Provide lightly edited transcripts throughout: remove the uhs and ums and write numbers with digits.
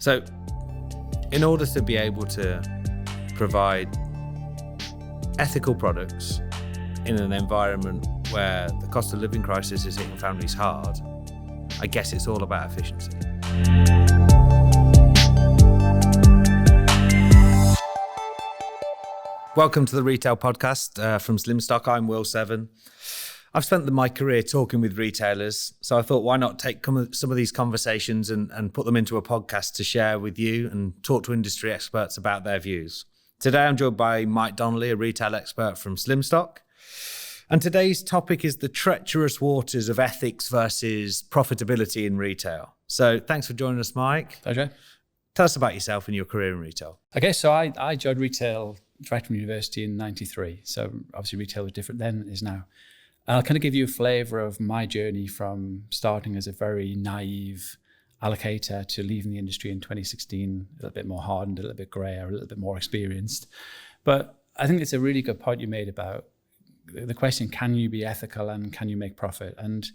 So in order to be able to provide ethical products in an environment where the cost of living crisis is hitting families hard, I guess it's all about efficiency. Welcome to the Retail Podcast from Slimstock. I'm Will Severn. I've spent my career talking with retailers, so I thought why not take some of these conversations and put them into a podcast to share with you and talk to industry experts about their views. Today I'm joined by Mike Donnelly, a retail expert from Slimstock. And today's topic is the treacherous waters of ethics versus profitability in retail. So thanks for joining us, Mike. Pleasure. Tell us about yourself and your career in retail. Okay, so I joined retail right from university in 93. So obviously retail was different then than it is now. And I'll kind of give you a flavour of my journey from starting as a very naive allocator to leaving the industry in 2016, a little bit more hardened, a little bit greyer, a little bit more experienced. But I think it's a really good point you made about the question, can you be ethical and can you make profit? And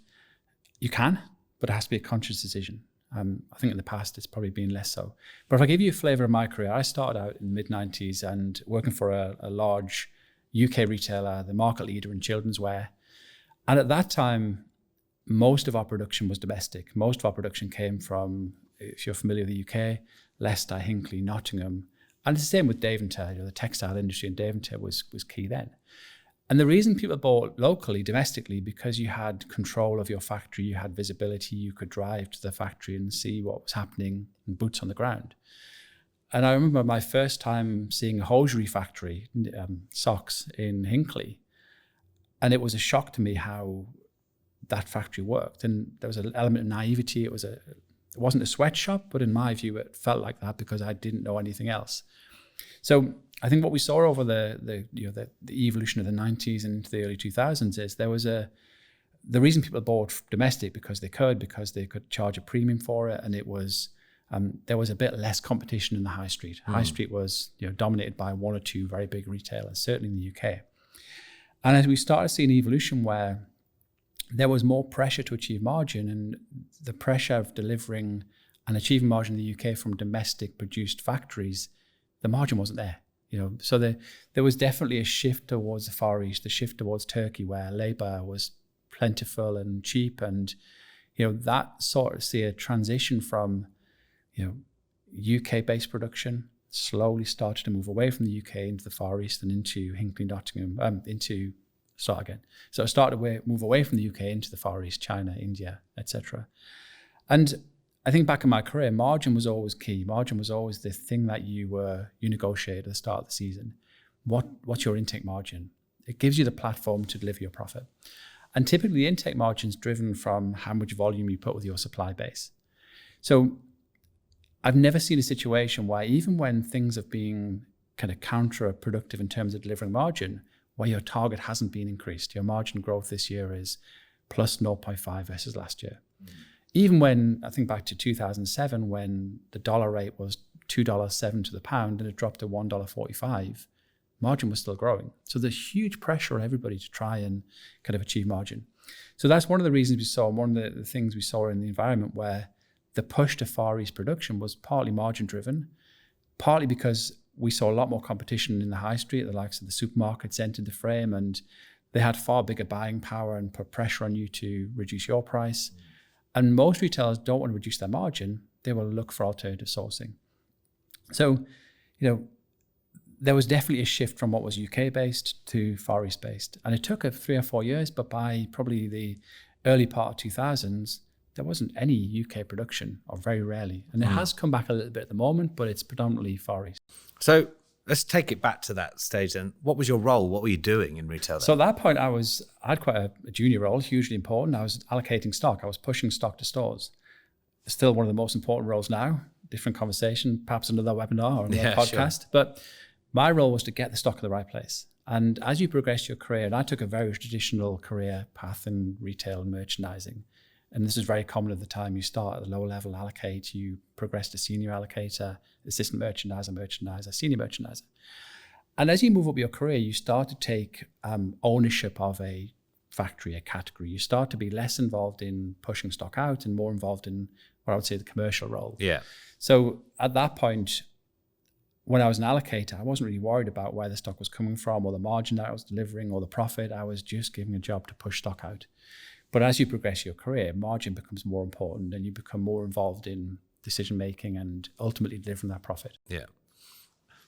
you can, but it has to be a conscious decision. I think in the past it's probably been less so. But if I give you a flavour of my career, I started out in the mid-90s and working for a large UK retailer, the market leader in children's wear. And at that time, most of our production was domestic. Most of our production came from, if you're familiar with the UK, Leicester, Hinckley, Nottingham. And it's the same with Daventry. The textile industry in Daventry was key then. And the reason people bought locally, domestically, because you had control of your factory, you had visibility, you could drive to the factory and see what was happening and boots on the ground. And I remember my first time seeing a hosiery factory, socks in Hinckley. And it was a shock to me how that factory worked. And there was an element of naivety. It wasn't a sweatshop, but in my view, it felt like that because I didn't know anything else. So I think what we saw over the evolution of the 90s and into the early 2000s is the reason people bought domestic because they could charge a premium for it, and it was there was a bit less competition in the high street. High street was dominated by one or two very big retailers, certainly in the UK. And as we started seeing an evolution where there was more pressure to achieve margin, and the pressure of delivering and achieving margin in the UK from domestic produced factories, the margin wasn't there. So there was definitely a shift towards the Far East, a shift towards Turkey, where labour was plentiful and cheap, and that sort of see a transition from UK-based production slowly started to move away from the UK into the Far East and into Hinckley, Nottingham, So it started to move away from the UK into the Far East, China, India, etc. And I think back in my career, margin was always key. Margin was always the thing that you negotiate at the start of the season. What's your intake margin? It gives you the platform to deliver your profit. And typically the intake margin is driven from how much volume you put with your supply base. So I've never seen a situation where even when things have been kind of counterproductive in terms of delivering margin, where your target hasn't been increased. Your margin growth this year is plus 0.5 versus last year. Even when, I think back to 2007, when the dollar rate was $2.07 to the pound and it dropped to $1.45, margin was still growing. So there's huge pressure on everybody to try and kind of achieve margin. So that's one of the reasons we saw, and one of the things we saw in the environment where the push to Far East production was partly margin driven, partly because we saw a lot more competition in the high street. The likes of the supermarkets entered the frame, and they had far bigger buying power and put pressure on you to reduce your price. And most retailers don't want to reduce their margin. They will look for alternative sourcing. So, there was definitely a shift from what was UK-based to Far East-based. And it took 3 or 4 years, but by probably the early part of 2000s, there wasn't any UK production, or very rarely. And it has come back a little bit at the moment, but it's predominantly Far East. So let's take it back to that stage then. What was your role? What were you doing in retail then? So at that point, I had quite a junior role, hugely important. I was allocating stock. I was pushing stock to stores. Still one of the most important roles now. Different conversation, perhaps another webinar or another podcast. Sure. But my role was to get the stock in the right place. And as you progress your career, and I took a very traditional career path in retail and merchandising, and this is very common at the time. You start at the lower level allocate, you progress to senior allocator, assistant merchandiser, senior merchandiser. And as you move up your career, you start to take ownership of a factory, a category. You start to be less involved in pushing stock out and more involved in what I would say the commercial role. Yeah. So at that point, when I was an allocator, I wasn't really worried about where the stock was coming from or the margin that I was delivering or the profit. I was just giving a job to push stock out. But as you progress your career, margin becomes more important and you become more involved in decision making and ultimately delivering that profit. Yeah.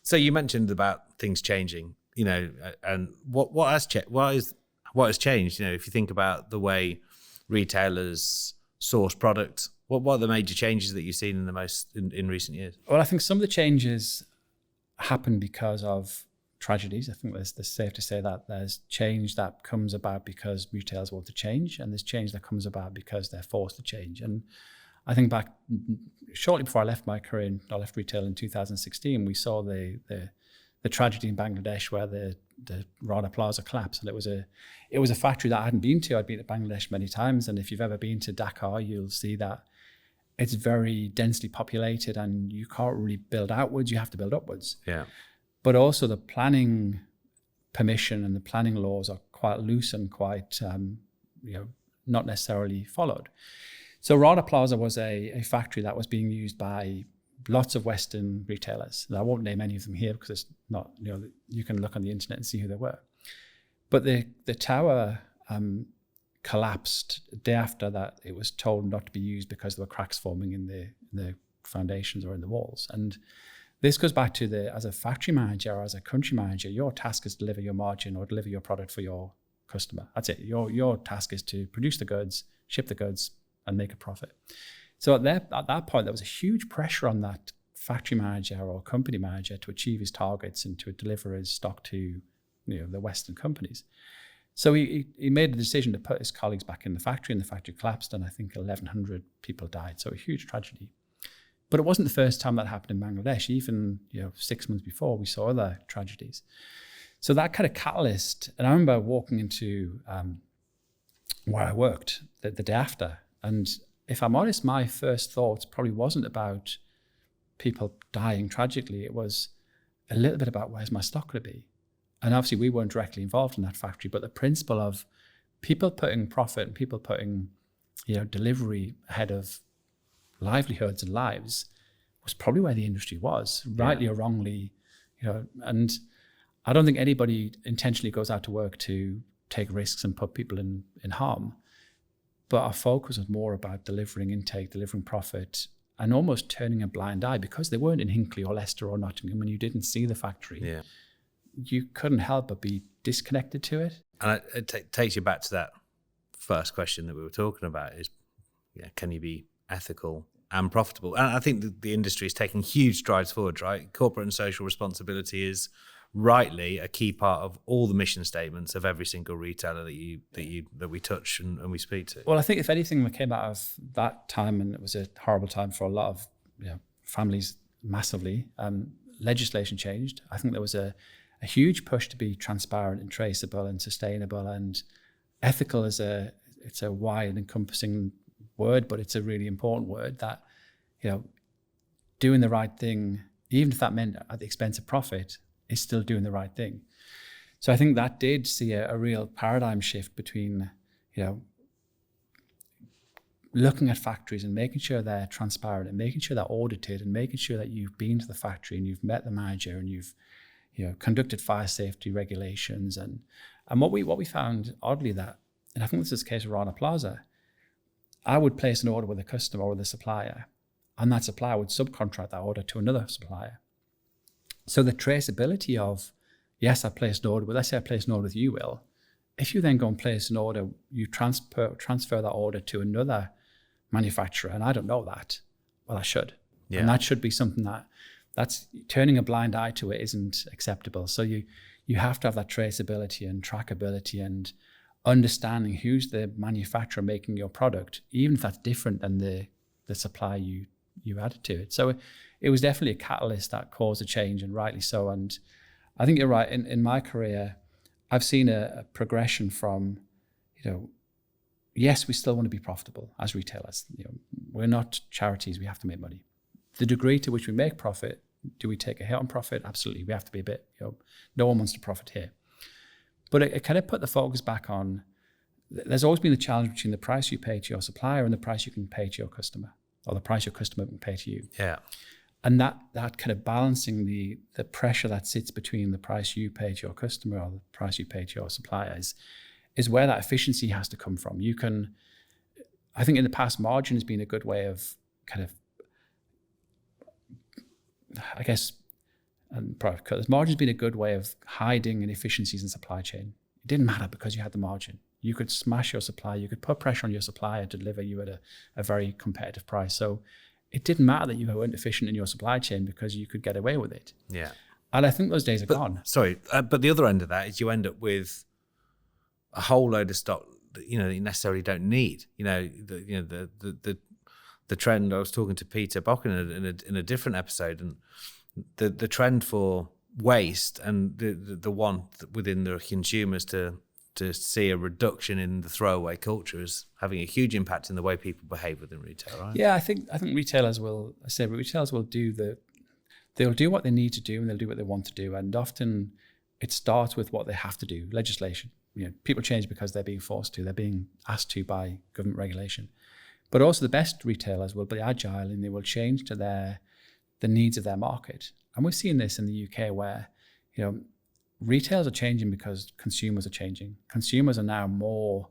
So you mentioned about things changing, and what has changed? If you think about the way retailers source product, what are the major changes that you've seen in recent years? Well, I think some of the changes happen because of tragedies. I think it's safe to say that there's change that comes about because retailers want to change, and there's change that comes about because they're forced to change. And I think back shortly before I left my career, and I left retail in 2016, we saw the tragedy in Bangladesh where the Rana Plaza collapsed, and it was a factory that I hadn't been to. I'd been to Bangladesh many times, and if you've ever been to Dhaka, you'll see that it's very densely populated, and you can't really build outwards. You have to build upwards. Yeah. But also the planning permission and the planning laws are quite loose and quite, not necessarily followed. So Rana Plaza was a factory that was being used by lots of Western retailers. And I won't name any of them here because it's not, you can look on the internet and see who they were. But the tower collapsed the day after that. It was told not to be used because there were cracks forming in the foundations or in the walls. And this goes back to as a factory manager or as a country manager, your task is to deliver your margin or deliver your product for your customer. That's it. Your task is to produce the goods, ship the goods, and make a profit. So at that point, there was a huge pressure on that factory manager or company manager to achieve his targets and to deliver his stock to the Western companies. So he made the decision to put his colleagues back in the factory, and the factory collapsed, and I think 1,100 people died. So a huge tragedy. But it wasn't the first time that happened in Bangladesh. Even 6 months before, we saw other tragedies. So that kind of catalyst, and I remember walking into where I worked the day after, and if I'm honest, my first thoughts probably wasn't about people dying tragically. It was a little bit about where's my stock going to be. And obviously we weren't directly involved in that factory, but the principle of people putting profit and people putting delivery ahead of livelihoods and lives was probably where the industry was, rightly or wrongly, and I don't think anybody intentionally goes out to work to take risks and put people in harm. But our focus was more about delivering intake, delivering profit, and almost turning a blind eye because they weren't in Hinckley or Leicester or Nottingham and you didn't see the factory. Yeah. You couldn't help but be disconnected to it. And it takes you back to that first question that we were talking about is, can you be ethical and profitable? And I think the industry is taking huge strides forward, right? Corporate and social responsibility is rightly a key part of all the mission statements of every single retailer that we touch and we speak to. Well, I think if anything that came out of that time, and it was a horrible time for a lot of families massively, legislation changed. I think there was a huge push to be transparent and traceable and sustainable, and ethical it's a wide encompassing word, but it's a really important word that, doing the right thing, even if that meant at the expense of profit, is still doing the right thing. So I think that did see a real paradigm shift between, looking at factories and making sure they're transparent and making sure they're audited and making sure that you've been to the factory and you've met the manager and you've, conducted fire safety regulations. And what we found oddly that, and I think this is the case with Rana Plaza, I would place an order with a customer or with a supplier, and that supplier would subcontract that order to another supplier. So the traceability of, yes, I placed an order, but let's say I placed an order with you, Will. If you then go and place an order, you transfer that order to another manufacturer, and I don't know that. Well, I should. Yeah. And that should be something that's turning a blind eye to it isn't acceptable. So you have to have that traceability and trackability and understanding who's the manufacturer making your product, even if that's different than the supply you added to it. So it was definitely a catalyst that caused a change, and rightly so. And I think you're right. In my career, I've seen a progression from, yes, we still want to be profitable as retailers. We're not charities. We have to make money. The degree to which we make profit, do we take a hit on profit? Absolutely. We have to be a bit, no one wants to profit here. But it kind of put the focus back on, there's always been the challenge between the price you pay to your supplier and the price you can pay to your customer. or the price your customer can pay to you. Yeah. And that kind of balancing the pressure that sits between the price you pay to your customer or the price you pay to your suppliers is where that efficiency has to come from. I think in the past, margin has been a good way of kind of, I guess, margin's been a good way of hiding inefficiencies in supply chain. It didn't matter because you had the margin. You could smash your supplier, you could put pressure on your supplier to deliver you at a very competitive price. So it didn't matter that you weren't efficient in your supply chain because you could get away with it. Yeah. And I think those days are gone. Sorry, but the other end of that is you end up with a whole load of stock that you necessarily don't need. The trend. I was talking to Peter Bock in a different episode, and the trend for waste and the want within the consumers to see a reduction in the throwaway culture is having a huge impact in the way people behave within retail, right? Yeah, I think retailers will they'll do what they need to do and they'll do what they want to do. And often it starts with what they have to do, legislation. People change because they're being forced to, they're being asked to by government regulation. But also the best retailers will be agile and they will change to the needs of their market. And we've seen this in the UK where, retailers are changing because consumers are changing. Consumers are now more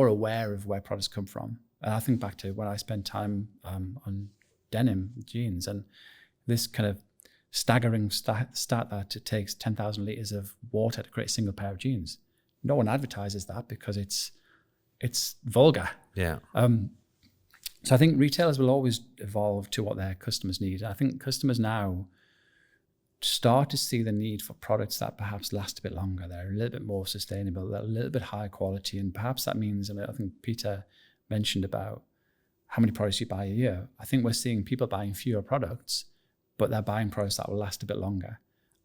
aware of where products come from. And I think back to when I spent time on denim jeans and this kind of staggering stat that it takes 10,000 litres of water to create a single pair of jeans. No one advertises that because it's vulgar. Yeah. So I think retailers will always evolve to what their customers need. I think customers now start to see the need for products that perhaps last a bit longer. They're a little bit more sustainable, they're a little bit higher quality. And perhaps that means, I think Peter mentioned about how many products you buy a year. I think we're seeing people buying fewer products, but they're buying products that will last a bit longer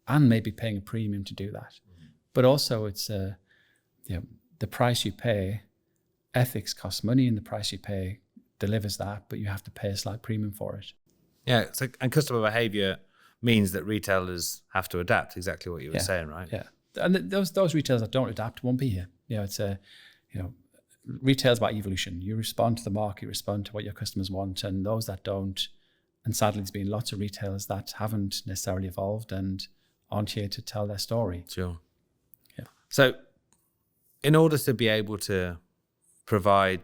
and maybe paying a premium to do that. Mm-hmm. But also it's, the price you pay, ethics costs money and the price you pay delivers that, but you have to pay a slight premium for it. Yeah, and customer behavior means that retailers have to adapt, exactly what you were saying, right? Yeah, and those retailers that don't adapt won't be here. Retail's about evolution. You respond to the market, you respond to what your customers want, and those that don't, and sadly there's been lots of retailers that haven't necessarily evolved and aren't here to tell their story. Sure. Yeah. So in order to be able to provide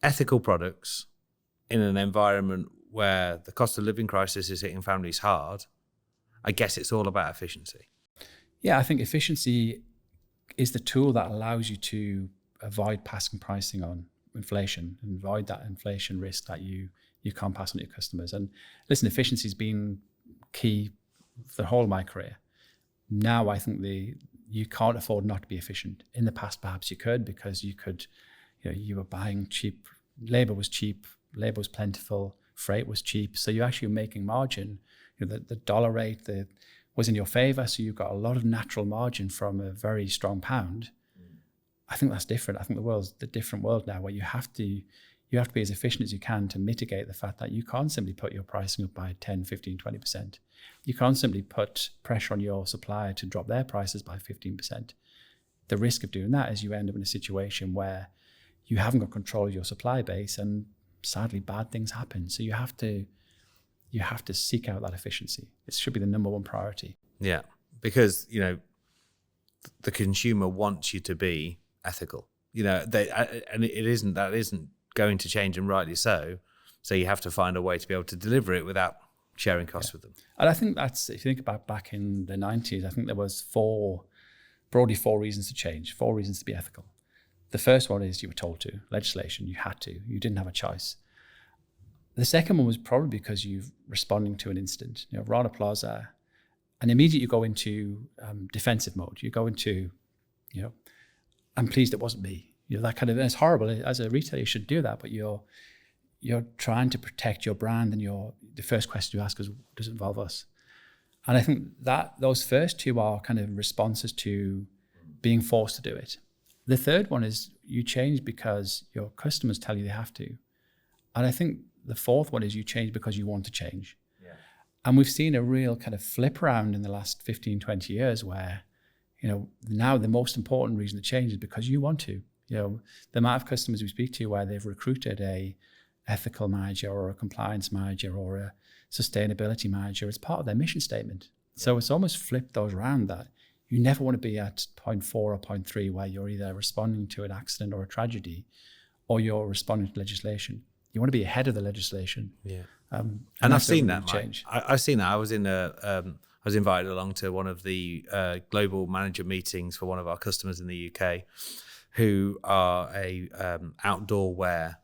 ethical products in an environment where the cost of living crisis is hitting families hard, I guess it's all about efficiency. Yeah, I think efficiency is the tool that allows you to avoid passing pricing on inflation and avoid that inflation risk that you can't pass on to your customers. And listen, efficiency has been key for the whole of my career. Now I think you can't afford not to be efficient. In the past, perhaps you could because you were buying cheap, labor was cheap, labor was plentiful, freight was cheap, so you're actually making margin. The dollar rate was in your favor, so you've got a lot of natural margin from a very strong pound. I think that's different. I think the world's the different world now where you have to be as efficient as you can to mitigate the fact that you can't simply put your pricing up by 10, 15, 20%. You can't simply put pressure on your supplier to drop their prices by 15%. The risk of doing that is you end up in a situation where you haven't got control of your supply base and sadly bad things happen. So you have to seek out that efficiency. It should be the number one priority. Yeah, because the consumer wants you to be ethical. And it isn't going to change, and rightly so. So you have to find a way to be able to deliver it without sharing costs with them. And I think that's, if you think about back in the 90s, I think there was broadly four reasons to change, 4 reasons to be ethical. The first one is you were told to, legislation, you had to, you didn't have a choice. The second one was probably because you're responding to an incident. Rana Plaza, and immediately you go into defensive mode. You go into, I'm pleased it wasn't me. That kind of, it's horrible. As a retailer, you should do that, but you're trying to protect your brand, and the first question you ask is, does it involve us? And I think that those first two are kind of responses to being forced to do it. The third one is you change because your customers tell you they have to. And I think the fourth one is you change because you want to change. Yeah. And we've seen a real kind of flip around in the last 15, 20 years where, now the most important reason to change is because you want to. The amount of customers we speak to where they've recruited a ethical manager or a compliance manager or a sustainability manager. It's part of their mission statement. So it's almost flipped those around, that you never want to be at point 4 or point 3 where you're either responding to an accident or a tragedy, or you're responding to legislation. You want to be ahead of the legislation. Yeah. And I've seen that, change. I've seen that. I was I was invited along to one of the global manager meetings for one of our customers in the UK, who are a outdoor wear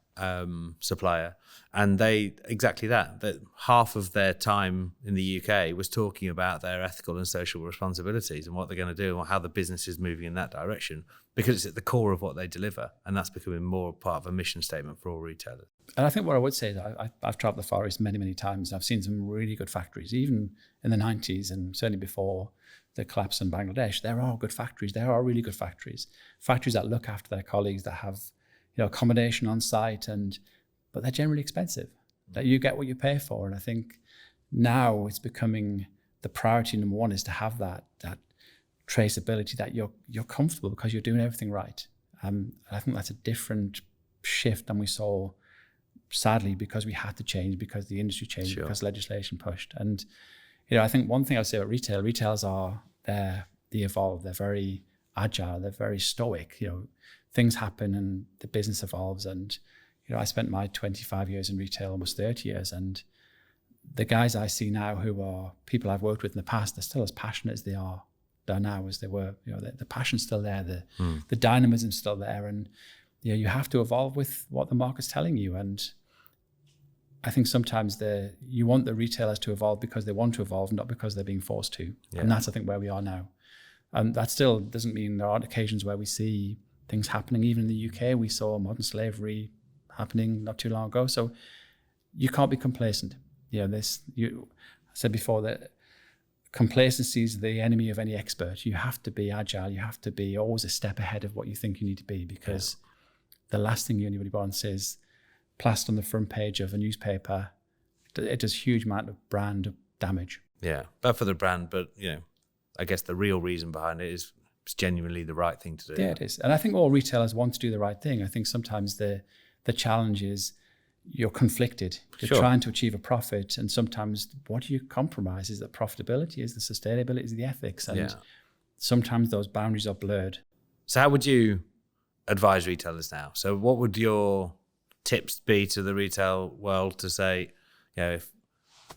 supplier, and they exactly that half of their time in the UK was talking about their ethical and social responsibilities and what they're going to do and how the business is moving in that direction, because it's at the core of what they deliver, and that's becoming more part of a mission statement for all retailers. And I think what I would say is I've traveled the Far East many times. I've seen some really good factories, even in the 90s and certainly before the collapse in Bangladesh. There are good factories. There are really good factories that look after their colleagues, that have accommodation on site, but they're generally expensive. That you get what you pay for. And I think now it's becoming the priority number one is to have that traceability, that you're comfortable because you're doing everything right. I think that's a different shift than we saw, sadly, because we had to change, because the industry changed, Sure. because legislation pushed. And I think one thing I'd say about retailers they evolve. They're very agile. They're very stoic. Things happen and the business evolves. And I spent my 25 years in retail, almost 30 years, and the guys I see now, who are people I've worked with in the past, they're still as passionate as they are now as they were. The passion's still there, the dynamism's still there, and you have to evolve with what the market's telling you. And I think sometimes you want the retailers to evolve because they want to evolve, not because they're being forced to. Yeah. And that's, I think, where we are now. And that still doesn't mean there aren't occasions where we see things happening. Even in the UK, we saw modern slavery happening not too long ago. So you can't be complacent. I said before that complacency is the enemy of any expert. You have to be agile. You have to be always a step ahead of what you think you need to be, because the last thing anybody wants is plastered on the front page of a newspaper. It does huge amount of brand damage. Yeah, bad for the brand, but I guess the real reason behind it is it's genuinely the right thing to do. Yeah, it is. And I think all retailers want to do the right thing. I think sometimes the challenge is you're conflicted. You're Sure. trying to achieve a profit, and sometimes what do you compromise? Is the profitability? Is the sustainability? Is the ethics? And sometimes those boundaries are blurred. So how would you advise retailers now? So what would your tips be to the retail world to say, if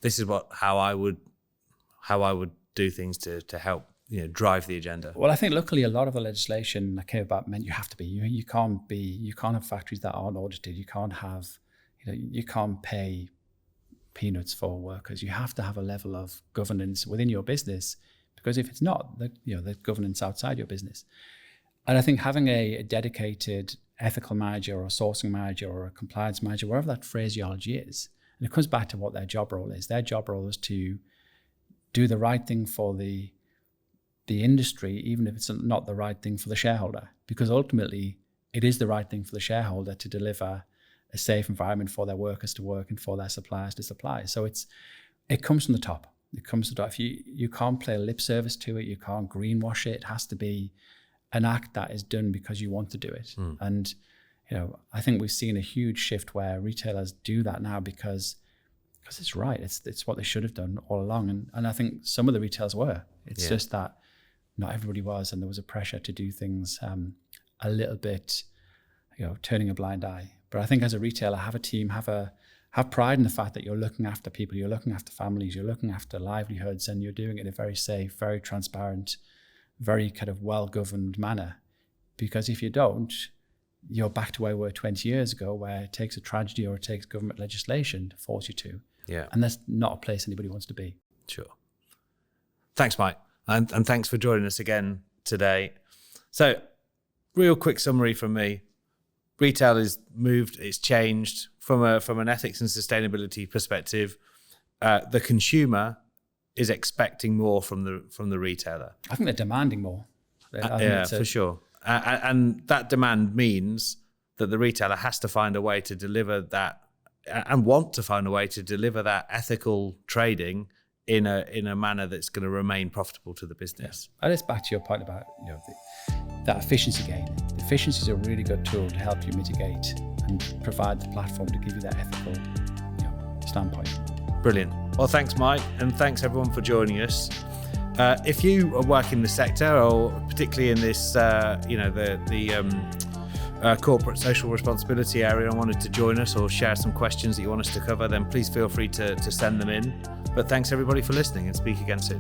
this is how I would do things to help drive the agenda? Well, I think luckily a lot of the legislation that came about meant you have to be. You can't have factories that aren't audited. You can't have, you can't pay peanuts for workers. You have to have a level of governance within your business, because if it's not, the governance outside your business. And I think having a dedicated ethical manager or a sourcing manager or a compliance manager, wherever that phraseology is, and it comes back to what their job role is. Their job role is to do the right thing for the industry, even if it's not the right thing for the shareholder, because ultimately it is the right thing for the shareholder to deliver a safe environment for their workers to work and for their suppliers to supply. So it comes from the top. It comes from the top. If you can't play lip service to it, you can't greenwash it. It has to be an act that is done because you want to do it. And I think we've seen a huge shift where retailers do that now because it's right. It's what they should have done all along. And I think some of the retailers were. It's just that not everybody was, and there was a pressure to do things a little bit, turning a blind eye. But I think as a retailer, have a team, have pride in the fact that you're looking after people, you're looking after families, you're looking after livelihoods, and you're doing it in a very safe, very transparent, very kind of well-governed manner. Because if you don't, you're back to where we were 20 years ago, where it takes a tragedy or it takes government legislation to force you to. Yeah. And that's not a place anybody wants to be. Sure. Thanks, Mike. And thanks for joining us again today. So, real quick summary from me. Retail is moved, it's changed from an ethics and sustainability perspective. The consumer is expecting more from the retailer. I think they're demanding more. For sure. And that demand means that the retailer has to find a way to deliver that, and want to find a way to deliver that ethical trading in a manner that's going to remain profitable to the business. And it's back to your point about that efficiency gain. Efficiency is a really good tool to help you mitigate and provide the platform to give you that ethical standpoint. Brilliant. Well, thanks, Mike, and thanks everyone for joining us. If you work in the sector, or particularly in this, corporate social responsibility area, and wanted to join us or share some questions that you want us to cover, then please feel free to send them in. But thanks everybody for listening, and speak again soon.